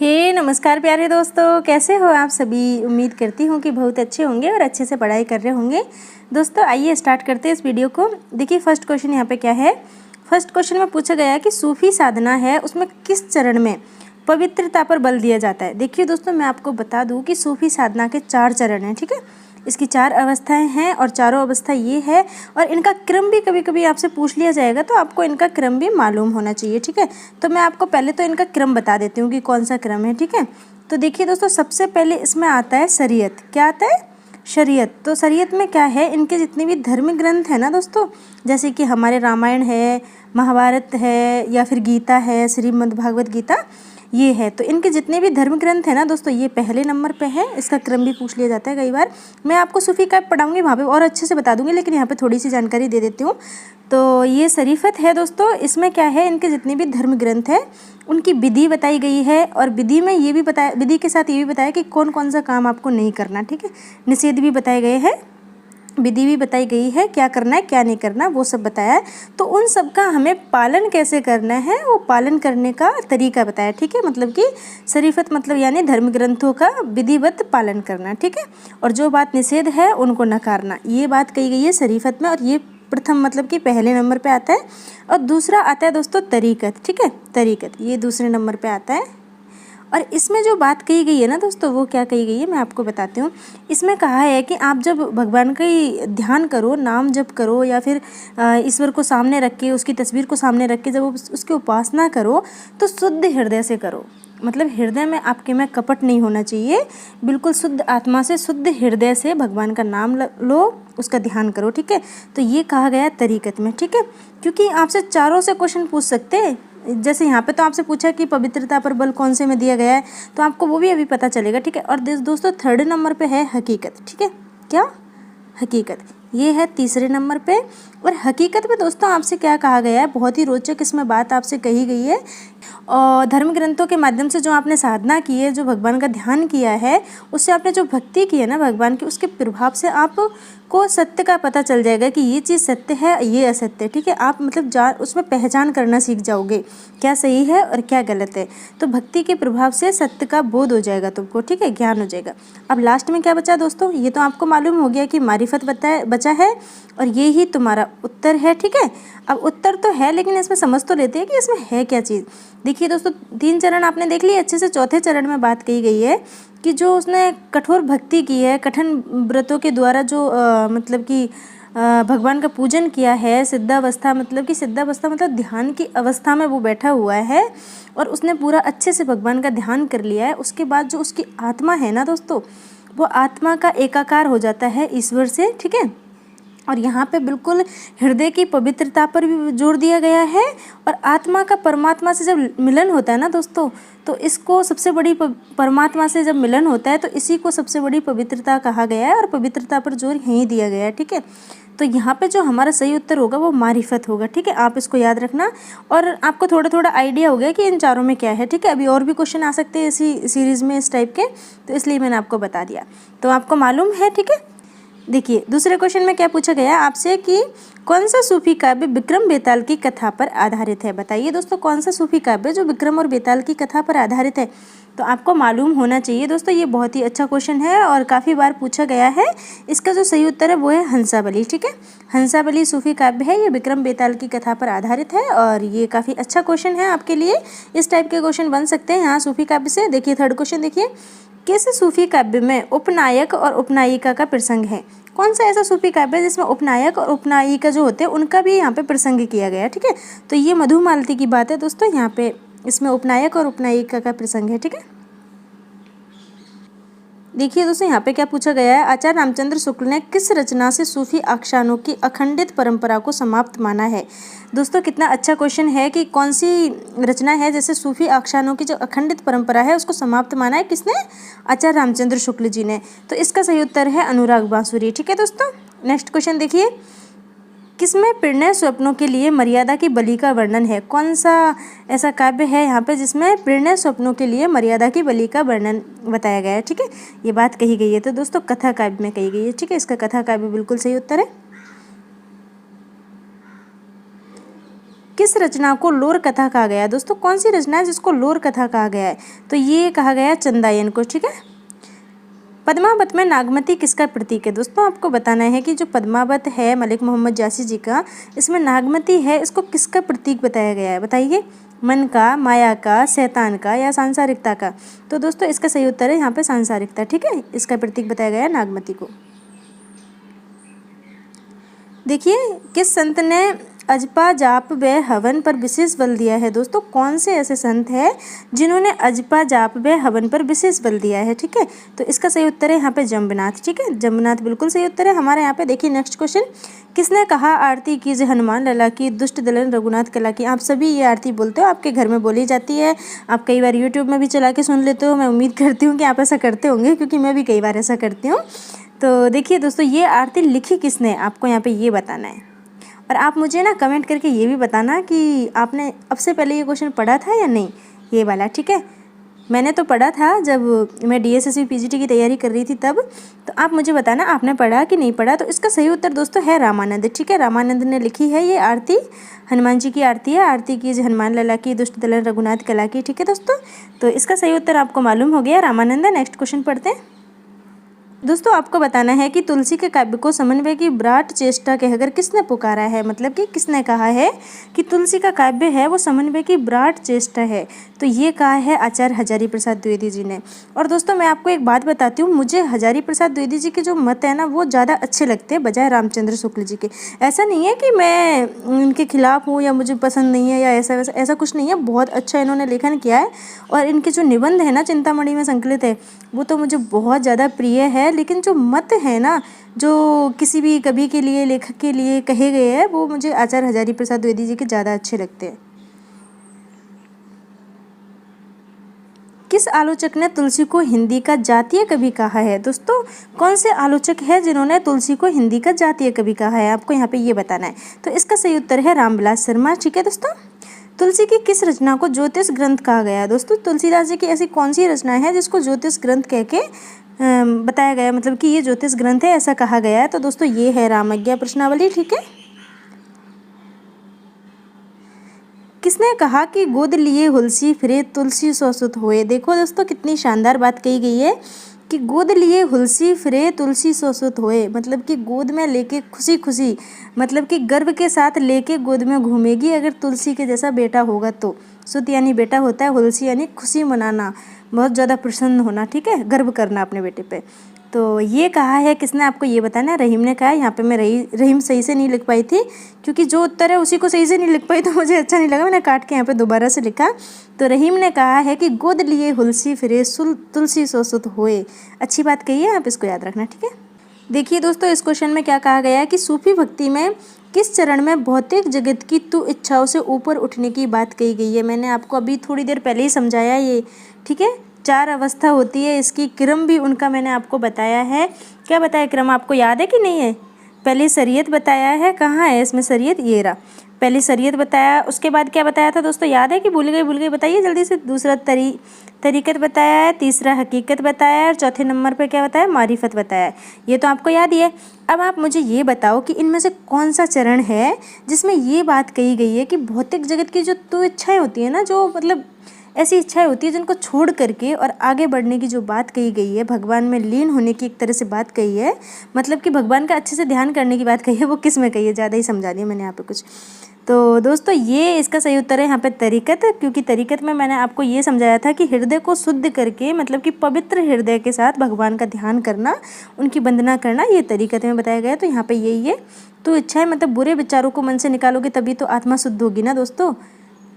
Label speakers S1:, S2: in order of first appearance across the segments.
S1: नमस्कार प्यारे दोस्तों, कैसे हो आप सभी। उम्मीद करती हूँ कि बहुत अच्छे होंगे और अच्छे से पढ़ाई कर रहे होंगे। दोस्तों आइए स्टार्ट करते हैं इस वीडियो को। देखिए फर्स्ट क्वेश्चन यहाँ पे क्या है। फर्स्ट क्वेश्चन में पूछा गया है कि सूफी साधना है उसमें किस चरण में पवित्रता पर बल दिया जाता है। देखिए दोस्तों, मैं आपको बता दूँ कि सूफी साधना के 4 चरण हैं, ठीक है। इसकी 4 अवस्थाएं हैं और चारों अवस्था ये है, और इनका क्रम भी कभी कभी आपसे पूछ लिया जाएगा, तो आपको इनका क्रम भी मालूम होना चाहिए, ठीक है। तो मैं आपको पहले तो इनका क्रम बता देती हूँ कि कौन सा क्रम है, ठीक है। तो देखिए दोस्तों, सबसे पहले इसमें आता है शरीयत। क्या आता है? शरीयत। तो शरीयत में क्या है, इनके जितने भी धर्म ग्रंथ है ना दोस्तों, जैसे कि हमारे रामायण है, महाभारत है, या फिर गीता है, श्रीमद् भागवत गीता ये है। तो इनके जितने भी धर्म ग्रंथ है ना दोस्तों, ये पहले नंबर पे है। इसका क्रम भी पूछ लिया जाता है कई बार। मैं आपको सूफी का पढ़ाऊंगी वहाँ पे और अच्छे से बता दूंगी, लेकिन यहाँ पे थोड़ी सी जानकारी दे देती हूँ। तो ये शरीफत है दोस्तों। इसमें क्या है, इनके जितने भी धर्म ग्रंथ है उनकी विधि बताई गई है, और विधि में ये भी बताया, विधि के साथ ये भी बताया कि कौन कौन सा काम आपको नहीं करना, ठीक है। निषेध भी बताए गए हैं, विधि भी बताई गई है, क्या करना है क्या नहीं करना वो सब बताया है। तो उन सब का हमें पालन कैसे करना है, वो पालन करने का तरीका बताया, ठीक है। मतलब कि शरीफत मतलब यानी धर्म ग्रंथों का विधिवत पालन करना, ठीक है। और जो बात निषेध है उनको नकारना, ये बात कही गई है शरीफत में। और ये प्रथम मतलब कि पहले नंबर पे आता है। और दूसरा आता है दोस्तों तरीकत, ठीक है। तरीकत ये दूसरे नंबर पे आता है। और इसमें जो बात कही गई है ना दोस्तों, वो क्या कही गई है मैं आपको बताती हूँ। इसमें कहा है कि आप जब भगवान का ही ध्यान करो, नाम जप करो, या फिर ईश्वर को सामने रख के, उसकी तस्वीर को सामने रख के जब उसकी उपासना करो, तो शुद्ध हृदय से करो। मतलब हृदय में आपके में कपट नहीं होना चाहिए, बिल्कुल शुद्ध आत्मा से, शुद्ध हृदय से भगवान का नाम लो, उसका ध्यान करो, ठीक है। तो ये कहा गया तरीकत में, ठीक है। क्योंकि आपसे चारों से क्वेश्चन पूछ सकते हैं। जैसे यहाँ पे तो आपसे पूछा कि पवित्रता पर बल कौन से में दिया गया है, तो आपको वो भी अभी पता चलेगा, ठीक है। और दोस्तों थर्ड नंबर पे है हकीकत, ठीक है। क्या? हकीकत। ये है तीसरे नंबर पे। और हकीकत में दोस्तों आपसे क्या कहा गया है, बहुत ही रोचक इसमें बात आपसे कही गई है। और धर्म ग्रंथों के माध्यम से जो आपने साधना की है, जो भगवान का ध्यान किया है, उससे आपने जो भक्ति की है ना भगवान की, उसके प्रभाव से आपको सत्य का पता चल जाएगा कि ये चीज़ सत्य है, ये असत्य है, ठीक है। आप मतलब उसमें पहचान करना सीख जाओगे, क्या सही है और क्या गलत है। तो भक्ति के प्रभाव से सत्य का बोध हो जाएगा तुमको, ठीक है, ज्ञान हो जाएगा। अब लास्ट में क्या बचा दोस्तों, ये तो आपको मालूम हो गया कि मारिफत बचा है, और ये ही तुम्हारा उत्तर है, ठीक है। अब उत्तर तो है, लेकिन इसमें समझ तो लेते हैं कि इसमें है क्या चीज़। देखिए दोस्तों, 3 चरण आपने देख लिए अच्छे से। चौथे चरण में बात कही गई है कि जो उसने कठोर भक्ति की है, कठिन व्रतों के द्वारा जो मतलब कि भगवान का पूजन किया है, सिद्धावस्था मतलब ध्यान की अवस्था में वो बैठा हुआ है, और उसने पूरा अच्छे से भगवान का ध्यान कर लिया है। उसके बाद जो उसकी आत्मा है ना दोस्तों, वो आत्मा का एकाकार हो जाता है ईश्वर से, ठीक है। और यहाँ पे बिल्कुल हृदय की पवित्रता पर भी जोर दिया गया है। और आत्मा का परमात्मा से जब मिलन होता है ना दोस्तों, तो इसको सबसे बड़ी परमात्मा से जब मिलन होता है, तो इसी को सबसे बड़ी पवित्रता कहा गया है, और पवित्रता पर जोर यहीं दिया गया है, ठीक है। तो यहाँ पे जो हमारा सही उत्तर होगा वो मारिफत होगा, ठीक है। आप इसको याद रखना, और आपको थोड़ा थोड़ा आइडिया हो गया कि इन चारों में क्या है, ठीक है। अभी और भी क्वेश्चन आ सकते हैं इसी सीरीज़ में इस टाइप के, तो इसलिए मैंने आपको बता दिया, तो आपको मालूम है, ठीक है। देखिए दूसरे क्वेश्चन में क्या पूछा गया आपसे कि कौन सा सूफी काव्य विक्रम बेताल की कथा पर आधारित है। बताइए दोस्तों, कौन सा सूफी काव्य जो विक्रम और बेताल की कथा पर आधारित है। तो आपको मालूम होना चाहिए दोस्तों, ये बहुत ही अच्छा क्वेश्चन है और काफ़ी बार पूछा गया है। इसका जो सही उत्तर है वो है हंसावली, ठीक है। हंसावली सूफी काव्य है, ये विक्रम बेताल की कथा पर आधारित है, और ये काफ़ी अच्छा क्वेश्चन है आपके लिए। इस टाइप के क्वेश्चन बन सकते हैं यहाँ सूफी काव्य से। देखिए थर्ड क्वेश्चन देखिए, किस सूफी काव्य में उपनायक और उपनायिका का प्रसंग है। कौन सा ऐसा सूफी काव्य है जिसमें उपनायक और उपनायिका जो होते हैं उनका भी यहाँ पे प्रसंग किया गया है, ठीक है। तो ये मधुमालती की बात है दोस्तों, यहाँ पे इसमें उपनायक और उपनायिका का प्रसंग है, ठीक है। देखिए दोस्तों, यहाँ पे क्या पूछा गया है, आचार्य रामचंद्र शुक्ल ने किस रचना से सूफी आख्यानों की अखंडित परंपरा को समाप्त माना है। दोस्तों कितना अच्छा क्वेश्चन है कि कौन सी रचना है जैसे सूफी आख्यानों की जो अखंडित परंपरा है उसको समाप्त माना है, किसने? आचार्य रामचंद्र शुक्ल जी ने। तो इसका सही उत्तर है अनुराग बांसुरी, ठीक है दोस्तों। नेक्स्ट क्वेश्चन देखिए, किसमें प्रणय स्वप्नों के लिए मर्यादा की बलि का वर्णन है। कौन सा ऐसा काव्य है यहाँ पे जिसमें प्रणय स्वप्नों के लिए मर्यादा की बलि का वर्णन बताया गया है, ठीक है। ये बात कही गई है, तो दोस्तों कथा काव्य में कही गई है, ठीक है। इसका कथा काव्य बिल्कुल सही उत्तर है। किस रचना को लोर कथा कहा गया है? दोस्तों कौन सी रचना है जिसको लोर कथा कहा गया है? तो ये कहा गया है चंदायन को। ठीक है। पद्मावत में नागमती किसका प्रतीक है? दोस्तों आपको बताना है कि जो पद्मावत है मलिक मोहम्मद जासी जी का, इसमें नागमती है, इसको किसका प्रतीक बताया गया है? बताइए। मन का, माया का, शैतान का या सांसारिकता का? तो दोस्तों इसका सही उत्तर है यहाँ पे सांसारिकता। ठीक है, इसका प्रतीक बताया गया है नागमती को। देखिए, किस संत ने अजपा जाप व हवन पर विशेष बल दिया है? दोस्तों कौन से ऐसे संत हैं जिन्होंने अजपा जाप व हवन पर विशेष बल दिया है? ठीक है, तो इसका सही उत्तर है यहाँ पे जम्बनाथ। ठीक है, जम्बनाथ बिल्कुल सही उत्तर है हमारे यहाँ पे। देखिए नेक्स्ट क्वेश्चन, किसने कहा आरती कीजिए हनुमान लला की, दुष्ट दलन रघुनाथ कला की? आप सभी ये आरती बोलते हो, आपके घर में बोली जाती है, आप कई बार यूट्यूब में भी चला के सुन लेते हो। मैं उम्मीद करती हूँ कि आप ऐसा करते होंगे, क्योंकि मैं भी कई बार ऐसा करती हूँ। तो देखिए दोस्तों, ये आरती लिखी किसने, आपको यहाँ पे ये बताना है। और आप मुझे ना कमेंट करके ये भी बताना कि आपने अब से पहले ये क्वेश्चन पढ़ा था या नहीं, ये वाला। ठीक है, मैंने तो पढ़ा था जब मैं DSSB PGT की तैयारी कर रही थी तब। तो आप मुझे बताना आपने पढ़ा कि नहीं पढ़ा। तो इसका सही उत्तर दोस्तों है रामानंद। ठीक है, रामानंद ने लिखी है ये आरती, हनुमान जी की आरती है। आरती की हनुमान लला की, दुष्ट दलन रघुनाथ कला की। ठीक है दोस्तों, तो इसका सही उत्तर आपको मालूम हो गया, रामानंद। नेक्स्ट क्वेश्चन पढ़ते हैं। दोस्तों आपको बताना है कि तुलसी के काव्य को समन्वय की विराट चेष्टा कहकर किसने पुकारा है? मतलब कि किसने कहा है कि तुलसी का काव्य है वो समन्वय की विराट चेष्टा है? तो ये कहा है आचार्य हजारी प्रसाद द्विवेदी जी ने। और दोस्तों मैं आपको एक बात बताती हूँ, मुझे हजारी प्रसाद द्विवेदी जी के जो मत है ना वो ज़्यादा अच्छे लगते हैं बजाय रामचंद्र शुक्ल जी के। ऐसा नहीं है कि मैं उनके खिलाफ हूँ या मुझे पसंद नहीं है या ऐसा कुछ नहीं है। बहुत अच्छा इन्होंने लेखन किया है, और इनके जो निबंध है ना चिंतामणि में संकलित है वो तो मुझे बहुत ज़्यादा प्रिय है। लेकिन जो मत है ना, जो किसी भी कवि के लिए, लेखक के लिए कहे गए हैं, वो मुझे आचार्य हजारी प्रसाद द्विवेदी जी के ज़्यादा अच्छे लगते हैं। किस आलोचक ने तुलसी को हिंदी का जातीय कवि कहा है? दोस्तों कौन से आलोचक है जिन्होंने तुलसी को हिंदी का जातीय कवि कहा है? आपको यहाँ पे ये बताना है। तो इसका सही उत्तर है रामविलास शर्मा। ठीक है दोस्तों, तुलसी की किस रचना को ज्योतिष ग्रंथ कहा गया है? दोस्तों तुलसीदास जी की ऐसी कौन सी रचना है जिसको ज्योतिष ग्रंथ कह के बताया गया, मतलब कि ये ज्योतिष ग्रंथ है ऐसा कहा गया है? तो दोस्तों ये है रामज्ञा प्रश्नावली। ठीक है, किसने कहा कि गोद लिए हुलसी फिरे तुलसी सो सुत होए? देखो दोस्तों कितनी शानदार बात कही गई है कि गोद लिए हुलसी फिरे तुलसी सो सुत होए, मतलब कि गोद में लेके खुशी खुशी, मतलब कि गर्व के साथ लेके गोद में घूमेगी अगर तुलसी के जैसा बेटा होगा तो। सुत यानी बेटा होता है, हुलसी यानी खुशी मनाना, बहुत ज़्यादा प्रसन्न होना। ठीक है, गर्व करना अपने बेटे पे। तो ये कहा है किसने, आपको ये बताना है। रहीम ने कहा है। यहाँ पे मैं रहीम सही से नहीं लिख पाई थी, क्योंकि जो उत्तर है उसी को सही से नहीं लिख पाई तो मुझे अच्छा नहीं लगा, मैंने काट के यहाँ पे दोबारा से लिखा। तो रहीम ने कहा है कि गोद लिए हुलसी फिरे तुलसी सो सुत होए। अच्छी बात कही है, आप इसको याद रखना। ठीक है, देखिए दोस्तों इस क्वेश्चन में क्या कहा गया है कि सूफी भक्ति में किस चरण में भौतिक जगत की तू इच्छाओं से ऊपर उठने की बात कही गई है? मैंने आपको अभी थोड़ी देर पहले ही समझाया ये। ठीक है, 4 अवस्था होती है, इसकी क्रम भी उनका मैंने आपको बताया है। क्या बताया क्रम, आपको याद है कि नहीं है? पहले शरीयत बताया है, कहाँ है इसमें शरीयत, ये रहा। पहले शरीयत बताया, उसके बाद क्या बताया था दोस्तों, याद है कि भूल गई बताइए जल्दी से। दूसरा तरीक़त बताया है, तीसरा हकीकत बताया है, और चौथे नंबर पे क्या बताया, मारिफत बताया है। ये तो आपको याद ही है। अब आप मुझे ये बताओ कि इनमें से कौन सा चरण है जिसमें ये बात कही गई है कि भौतिक जगत की जो तो इच्छाएँ होती है ना, जो मतलब ऐसी इच्छाएं होती है जिनको छोड़ करके और आगे बढ़ने की जो बात कही गई है, भगवान में लीन होने की एक तरह से बात कही है, मतलब कि भगवान का अच्छे से ध्यान करने की बात कही है, वो किस में कही है? ज़्यादा ही समझा दिया मैंने यहाँ पे कुछ। तो दोस्तों ये इसका सही उत्तर है यहाँ पे तरीक़त, क्योंकि तरीक़त में मैंने आपको ये समझाया था कि हृदय को शुद्ध करके, मतलब कि पवित्र हृदय के साथ भगवान का ध्यान करना, उनकी वंदना करना, ये तरीक़त में बताया गया है। तो यहाँ पे यही है। तो इच्छाएं मतलब बुरे विचारों को मन से निकालोगे तभी तो आत्मा शुद्ध होगी ना दोस्तों।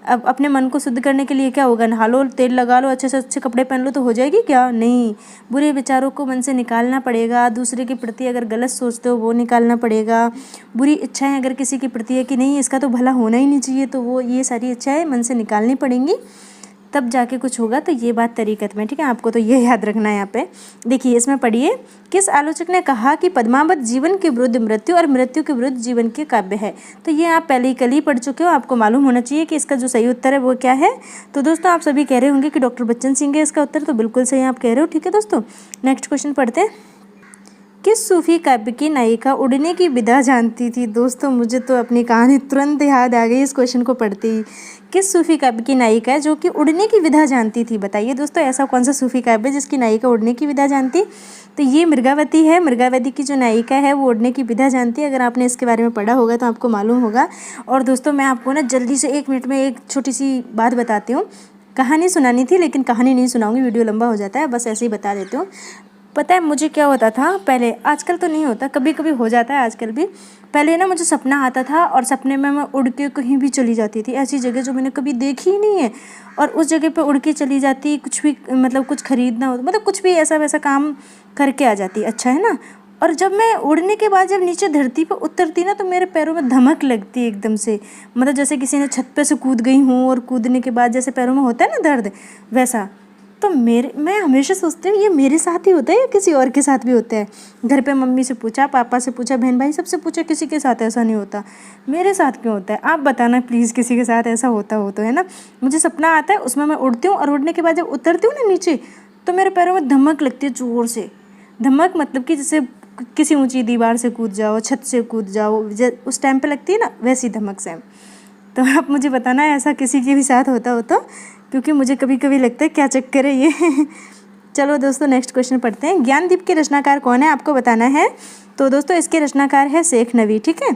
S1: अब अपने मन को शुद्ध करने के लिए क्या होगा, नहा लो, तेल लगा लो, अच्छे से अच्छे कपड़े पहन लो तो हो जाएगी क्या? नहीं, बुरे विचारों को मन से निकालना पड़ेगा। दूसरे के प्रति अगर गलत सोचते हो वो निकालना पड़ेगा। बुरी इच्छाएं अगर किसी के प्रति है कि नहीं इसका तो भला होना ही नहीं चाहिए, तो वो ये सारी इच्छाएं मन से निकालनी पड़ेंगी, तब जाके कुछ होगा। तो ये बात तरीक़त में। ठीक है, आपको तो ये याद रखना है यहाँ पे। देखिए इसमें पढ़िए, किस आलोचक ने कहा कि पद्मावत जीवन के विरुद्ध मृत्यु और मृत्यु के विरुद्ध जीवन के काव्य है? तो ये आप पहले ही कल ही पढ़ चुके हो, आपको मालूम होना चाहिए कि इसका जो सही उत्तर है वो क्या है। तो दोस्तों आप सभी कह रहे होंगे कि डॉक्टर बच्चन सिंह है इसका उत्तर, तो बिल्कुल सही आप कह रहे हो। ठीक है दोस्तों, नेक्स्ट क्वेश्चन पढ़ते हैं। किस सूफी काव्य की नायिका उड़ने की विधा जानती थी? दोस्तों मुझे तो अपनी कहानी तुरंत याद आ गई इस क्वेश्चन को पढ़ते ही। किस सूफी काव्य की नायिका है जो कि उड़ने की विधा जानती थी? बताइए दोस्तों, ऐसा कौन सा सूफी काव्य है जिसकी नायिका उड़ने की विधा जानती? तो ये मृगावती है। मृगावती की जो नायिका है वो उड़ने की विधा जानती है। अगर आपने इसके बारे में पढ़ा होगा तो आपको मालूम होगा। और दोस्तों मैं आपको ना जल्दी से 1 मिनट में एक छोटी सी बात बताती हूँ। कहानी सुनानी थी लेकिन कहानी नहीं सुनाऊंगी, वीडियो लंबा हो जाता है, बस ऐसे ही बता देती हूँ। पता है मुझे क्या होता था पहले, आजकल तो नहीं होता, कभी कभी हो जाता है आजकल भी। पहले ना मुझे सपना आता था और सपने में मैं उड़ के कहीं भी चली जाती थी, ऐसी जगह जो मैंने कभी देखी ही नहीं है, और उस जगह पे उड़ के चली जाती, कुछ भी मतलब कुछ खरीदना हो, मतलब कुछ भी ऐसा वैसा काम करके आ जाती। अच्छा है ना। और जब मैं उड़ने के बाद जब नीचे धरती पर उतरती ना तो मेरे पैरों में धमक लगती एकदम से, मतलब जैसे किसी ने छत पे से कूद गई हूँ और कूदने के बाद जैसे पैरों में होता है ना दर्द, वैसा। तो मैं हमेशा सोचती हूँ ये मेरे साथ ही होता है या किसी और के साथ भी होता है। घर पे मम्मी से पूछा, पापा से पूछा, बहन भाई सबसे पूछा, किसी के साथ ऐसा नहीं होता, मेरे साथ क्यों होता है? आप बताना प्लीज़, किसी के साथ ऐसा होता हो तो, है ना। मुझे सपना आता है, उसमें मैं उड़ती हूँ और उड़ने के बाद जब उतरती हूँ ना नीचे तो मेरे पैरों में धमक लगती है ज़ोर से। धमक मतलब कि जैसे किसी ऊंची दीवार से कूद जाओ, छत से कूद जाओ, उस टाइम पे लगती है ना, वैसी धमक सेम। तो आप मुझे बताना ऐसा किसी के भी साथ होता हो तो, क्योंकि मुझे कभी कभी लगता है क्या चक्कर है ये। चलो दोस्तों नेक्स्ट क्वेश्चन पढ़ते हैं। ज्ञानदीप के रचनाकार कौन है आपको बताना है। तो दोस्तों इसके रचनाकार है शेख नबी। ठीक है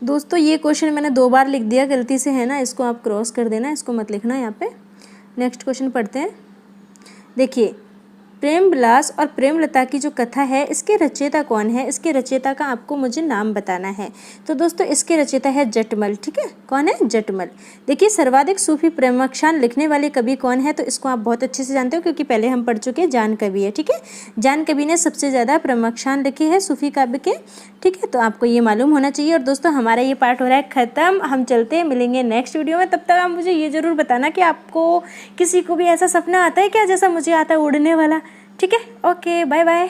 S1: दोस्तों, ये क्वेश्चन मैंने 2 बार लिख दिया गलती से, है ना, इसको आप क्रॉस कर देना, इसको मत लिखना यहाँ पे। नेक्स्ट क्वेश्चन पढ़ते हैं। देखिए, प्रेम विलास और प्रेमलता की जो कथा है इसके रचयिता कौन है? इसके रचयिता का आपको मुझे नाम बताना है। तो दोस्तों इसके रचयिता है जटमल। ठीक है, कौन है? जटमल। देखिए, सर्वाधिक सूफी प्रेमाख्यान लिखने वाले कवि कौन है? तो इसको आप बहुत अच्छे से जानते हो क्योंकि पहले हम पढ़ चुके हैं, जान कवि है। ठीक है, जान कवि ने सबसे ज़्यादा प्रेमाख्यान लिखे हैं सूफी काव्य के। ठीक है, तो आपको ये मालूम होना चाहिए। और दोस्तों हमारा ये पार्ट हो रहा है ख़त्म, हम चलते हैं, मिलेंगे नेक्स्ट वीडियो में। तब तक आप मुझे ये ज़रूर बताना कि आपको किसी को भी ऐसा सपना आता है क्या जैसा मुझे आता है, उड़ने वाला। ठीक है, ओके, बाय बाय।